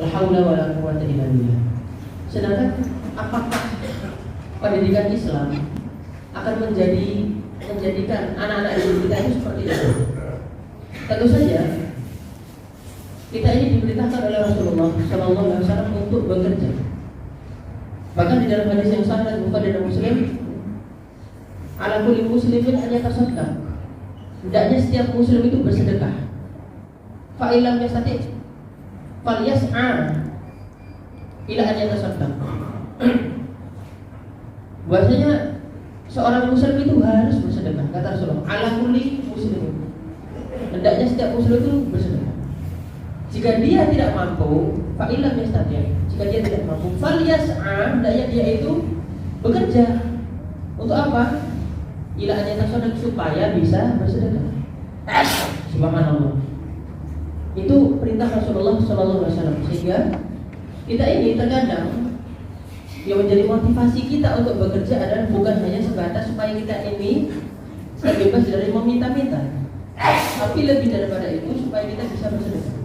La haula wala quwwata illa billah. Sedangkan apakah pendidikan Islam akan menjadikan anak-anak didik kita itu seperti itu? Tentu saja kita ini diperintahkan oleh Rasulullah SAW untuk bekerja. Bahkan di dalam hadis yang sahih Bukhari dan Muslim, ala kulli muslimin an yatasaddaq. Hendaknya setiap muslim itu bersedekah. Fa illam yastati' falyas'a ila an yatasaddaq. Bahwasanya seorang muslim itu harus bersedekah, kata Rasulullah. Ala kulli muslimin. Hendaknya setiap muslim itu bersedekah. Jika dia tidak mampu, fa illam yastati', jika dia tidak mampu, falyas'a, hendaknya dia itu bekerja. Untuk apa? Ila an yatasaddaq, supaya bisa bersedekah. Subhanallah. Itu perintah Rasulullah SAW. Sehingga kita ini terkadang yang menjadi motivasi kita untuk bekerja adalah bukan hanya sebatas supaya kita ini terbebas dari meminta-minta, tapi lebih daripada itu supaya kita bisa bersedekah.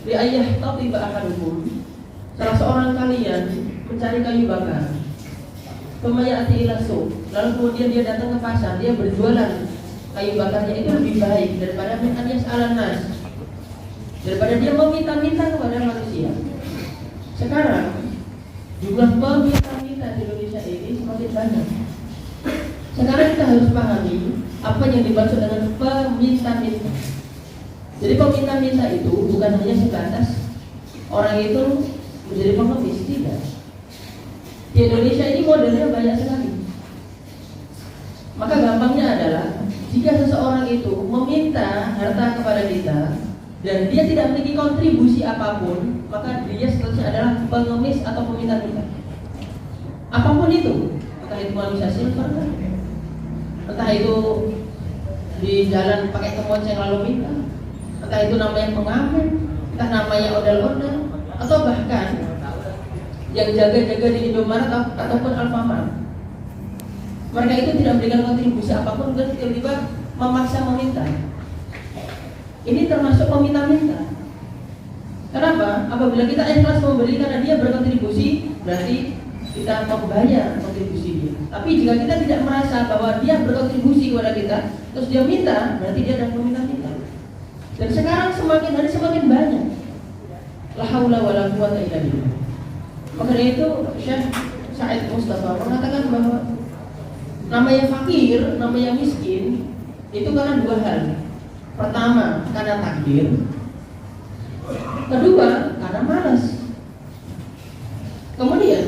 Li ayah tatiba ahadukum, salah seorang kalian mencari kayu bakar, pemayati ila suq, lalu kemudian dia datang ke pasar, dia berjualan kayu bakarnya, itu lebih baik daripada min an yas'alan nas, daripada dia meminta-minta kepada manusia. Sekarang jumlah peminta-minta di Indonesia ini semakin banyak. Sekarang kita harus pahami apa yang dimaksud dengan peminta-minta. Jadi peminta-minta itu bukan hanya sebatas orang itu menjadi pengemis, tidak. Di Indonesia ini modelnya banyak sekali. Maka gampangnya adalah jika seseorang itu meminta harta kepada kita dan dia tidak memiliki kontribusi apapun, maka dia seterusnya adalah pengemis atau peminta-minta. Apapun itu, entah itu manusia silver, entah itu di jalan pakai kemonceng lalu minta, entah itu namanya pengamen, entah namanya odal-odal, atau bahkan yang jaga-jaga di Indomaret ataupun Alfamart. Mereka itu tidak memberikan kontribusi apapun dan tiba-tiba memaksa meminta. Ini termasuk meminta-minta. Kenapa? Apabila kita ikhlas memberi karena dia berkontribusi, berarti kita membayar kontribusi dia. Tapi jika kita tidak merasa bahwa dia berkontribusi kepada kita, terus dia minta, berarti dia adalah meminta-minta. Dan sekarang semakin hari semakin banyak. La haula wala quwwata illa billah. Maka itu Syekh Said Mustafa mengatakan bahwa namanya fakir, namanya miskin itu karena dua hal. Pertama, karena takdir. Kedua, karena malas. Kemudian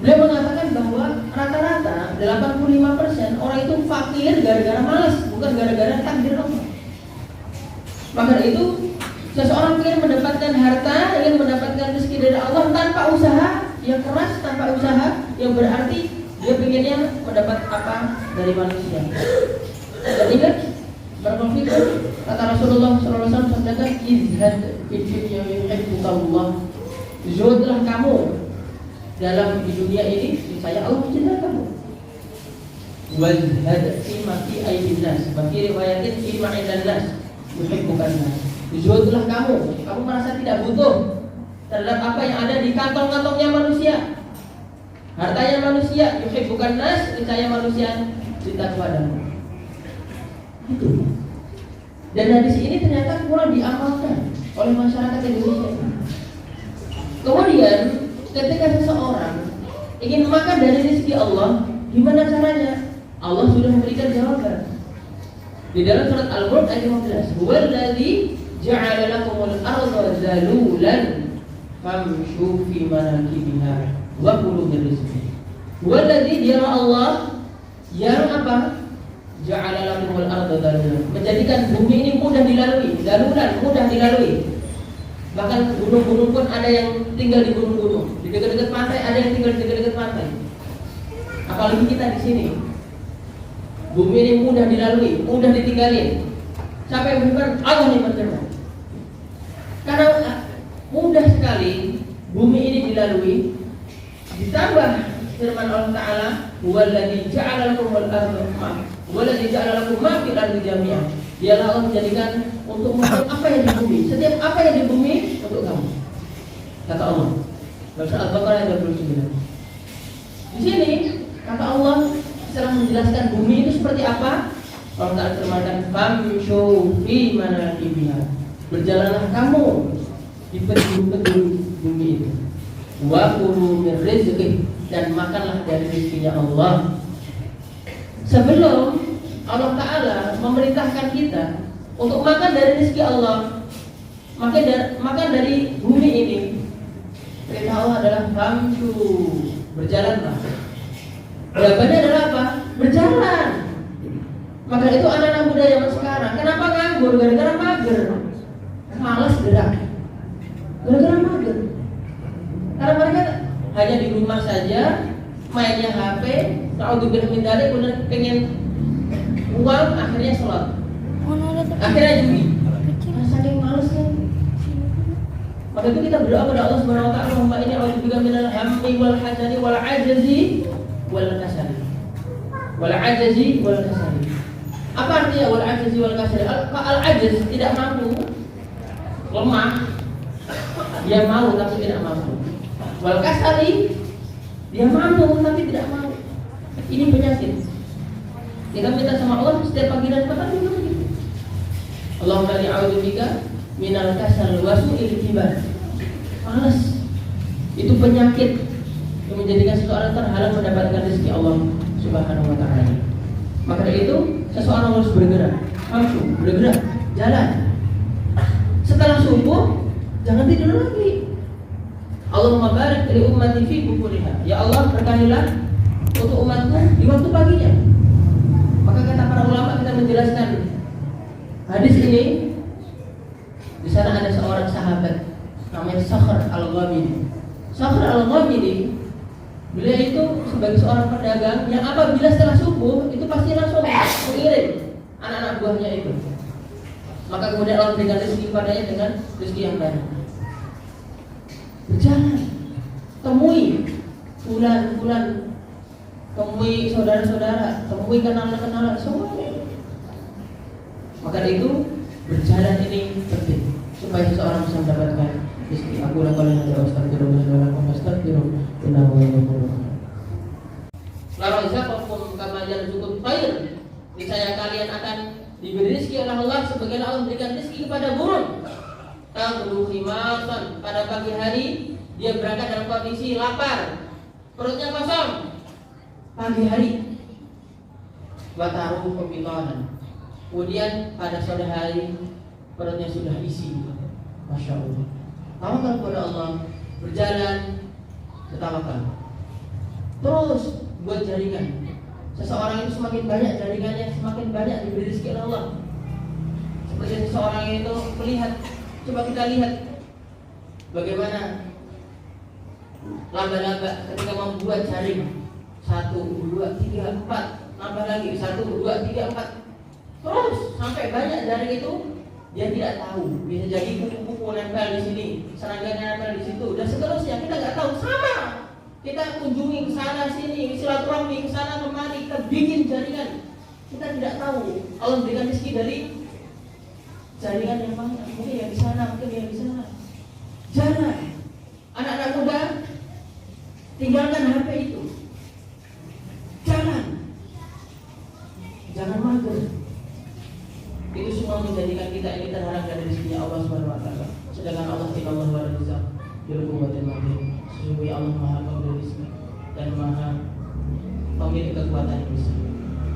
beliau mengatakan bahwa rata-rata 85% orang itu fakir gara-gara malas, bukan gara-gara takdir Allah. Maka itu seseorang ingin mendapatkan harta, ingin mendapatkan rezeki dari Allah tanpa usaha yang keras, tanpa usaha yang berarti dia pengennya mendapat apa dari manusia. Dan ingat, berkonflik, kata Rasulullah SAW sabdakan, izhad fid dunya yuhibbuka Allah. Zuhudlah kamu dalam di dunia ini, saya Allah mencintai kamu. Wazhad fima fi aydin nas, bagi riwayatin fima indan nas, yuhibbukan nas. Zuhudlah kamu merasa tidak butuh terhadap apa yang ada di kantong-kantongnya manusia. Hartanya manusia, yuhibbukan nas, niscaya manusia cinta kepadamu. Itu. Dan hadis ini ternyata kurang diamalkan oleh masyarakat Indonesia. Kemudian ketika seseorang ingin makan dari rezeki Allah, gimana caranya? Allah sudah memberikan jawaban. Di dalam surat Al-Mulk ayat 15, "Huwallazi ja'ala lakumul arda zalulan famshu fi manakibiha wa kulu min rizqihi." Huwallazi, dialah Allah yang apa? Ja'ala lakumul arda zalulan, menjadikan bumi ini mudah dilalui, zalulan, mudah dilalui. Bahkan gunung-gunung pun ada yang tinggal di gunung-gunung, di dekat-dekat pantai ada yang tinggal di dekat-dekat pantai. Apalagi kita di sini, bumi ini mudah dilalui, mudah ditinggalin. Siapa yang berikan? Allah yang berfirman. Karena mudah sekali bumi ini dilalui, ditambah firman Allah Taala, "Huwallazi ja'ala lakumul arda ma, huwallazi ja'ala lakum ma fil ardi jami'an." Dialah Allah menjadikan untuk mengetahui apa yang di bumi. Setiap apa yang di bumi untuk kamu. Kata Allah. Dalam surah Al-Baqarah ayat 29. Di sini kata Allah setelah menjelaskan bumi itu seperti apa, Allah Ta'ala firmankan, "Famshu fi manakibiha." Berjalanlah kamu di penjuru-penjuru bumi itu. Wa kulu min rizqih, dan makanlah dari rezekinya Allah. Sebelum Allah Ta'ala memerintahkan kita untuk makan dari rezeki Allah, makan dari bumi ini, perintah Allah adalah famshu, berjalanlah. Jawabannya adalah apa? Berjalan. Maka itu anak-anak muda zaman sekarang, kenapa nganggur? Gara-gara mager, malas gerak. Gara-gara mager. Karena mereka hanya di rumah saja, mainnya HP, naudzubillah min dzalik, kemudian pengen uang, akhirnya sholat, akhirnya judi. Saking malesnya. Maka itu kita berdoa kepada Allah Subhanahu wa taala, Allahumma inni a'udzubika minal hammi wal hazani wal ajzi wal kasali. Wal ajzi wal kasali. Apa artinya wal ajzi wal kasali? Al ajz tidak mampu, lemah. Dia mau tapi tidak mampu. Wal kasali, dia mampu tapi tidak mau. Ini penyakit. Kita minta sama Allah setiap pagi dan petang juga begitu. Allahumma inni a'udzubika minal kasal wa su'il kibar. Malas. Itu penyakit yang menjadikan seseorang terhalang mendapatkan rezeki Allah Subhanahu wa taala. Maka dari itu seseorang harus bergerak, bergerak, jalan. Setelah subuh jangan tidur lagi. Allahumma barik li ummati fi bukuriha. Ya Allah, berkahilah untuk umatku di waktu paginya. Maka kata para ulama, kita menjelaskan hadis ini. Di sana ada seorang sahabat namanya Sakhr al-Ghamidi. Sakhr al-Ghamidi, beliau itu sebagai seorang pedagang yang apabila setelah subuh itu pasti langsung mengirim anak-anak buahnya itu. Maka kemudian Allah berikan rezeki kepadanya dengan rezeki yang banyak. Berjalan, temui bulan-bulan, temui saudara-saudara, temui kenalan-kenalan, semuanya. Maka itu berjalan ini penting supaya seseorang bisa mendapatkan rezeki. Aku lakukan yang ada astagfirullah, innahu ghafurur rahim. La razaqakum kama yarzuqut tayr. Niscaya kalian akan diberi rezeki oleh Allah sebagaimana Allah memberikan rezeki kepada burung. Taghdu khimasan, pada pagi hari dia berangkat dalam kondisi lapar, perutnya kosong. Pagi hari wataruh kebitanan, kemudian pada sore hari perutnya sudah isi. Masya Allah. Tawakal kepada Allah, berjalan, tawakal. Terus buat jaringan. Seseorang itu semakin banyak jaringannya, semakin banyak diberi rezeki oleh Allah. Seperti seseorang itu melihat, coba kita lihat bagaimana laba-laba ketika membuat jaring 1, 2, 3, 4, nambah lagi 1, 2, 3, 4, terus sampai banyak jaring itu dia tidak tahu. Bisa jadi kupu-kupu nempel di sini, serangga nempel di situ, dan seterusnya. Kita nggak tahu. Sama. Kita kunjungi ke sana sini, silaturahmi ke sana kemari, kita bikin jaringan. Kita tidak tahu. Allah memberikan rezeki dari jaringan yang banyak. Mungkin yang di sana, mungkin yang di sana. Jangan. Anak-anak muda, tinggalkan HP itu. Jangan mager. Itu semua menjadikan kita ini terhalang dari rezeki Allah Subhanahu wa taala. Sedangkan Allah tidak mewariskan berkuatan lagi. Sesungguhnya Allah Maha Pemberi rezeki dan Maha Pemilik kekuatan yang besar.